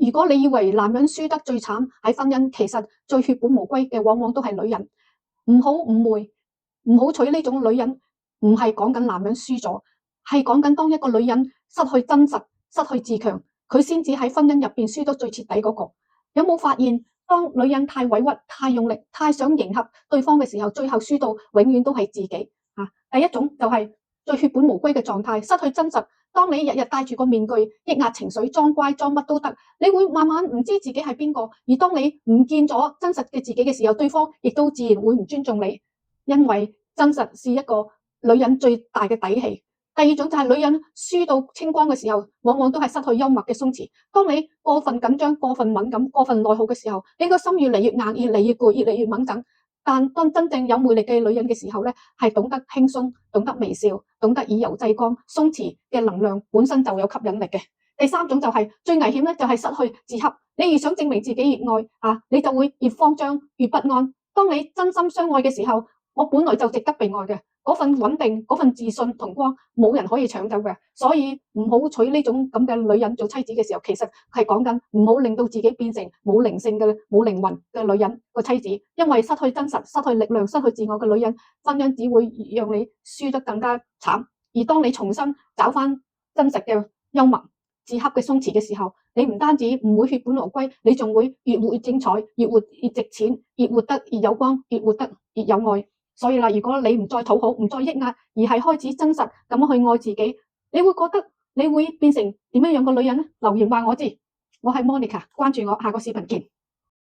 如果你以為男人輸得最慘喺婚姻，其實最血本無歸嘅往往都係女人。唔好誤會，唔好娶呢種女人，唔係講緊男人輸咗，係講緊當一個女人失去真實、失去自強，佢先至喺婚姻入邊輸得最徹底嗰個。有冇發現，當女人太委屈、太用力、太想迎合對方嘅時候，最後輸到永遠都係自己啊！第一種就係最血本無歸嘅狀態，失去真實。當你日日戴住個面具，抑壓情緒，裝乖裝乜都得，你會慢慢唔知自己係邊個。而當你唔見咗真實嘅自己嘅時候，對方亦都自然會唔尊重你，因為真實是一個女人最大嘅底氣。第二種就係女人輸到清光嘅時候，往往都係失去幽默嘅鬆弛。當你過分緊張、過分敏感、過分內耗嘅時候，你個心越嚟越硬，越嚟越攰，越嚟越猛整。但當真正有魅力嘅女人嘅時候咧，係懂得輕鬆，懂得微笑，懂得以柔制剛，鬆弛嘅能量本身就有吸引力嘅。第三種就係最危險咧，就係失去自洽。你越想證明自己越愛啊，你就會越慌張越不安。當你真心相愛嘅時候，我本來就值得被愛嘅，嗰份穩定、嗰份自信同光，冇人可以搶走嘅。所以唔好娶呢種咁嘅女人做妻子嘅時候，其實係講緊唔好令到自己變成冇靈性嘅、冇靈魂嘅女人個妻子，因為失去真實、失去力量、失去自我嘅女人，婚姻只會讓你輸得更加慘。而當你重新找翻真實嘅幽默、自洽嘅鬆弛嘅時候，你唔單止唔會血本無歸，你仲會越活越精彩，越活越值錢，越活得越有光，越活得越有愛。所以啦，如果你唔再討好，唔再抑壓，而係開始真實咁樣去愛自己，你會覺得你會變成點樣樣嘅女人呢？留言話我知，我係 Monica，關注我，下個視頻見。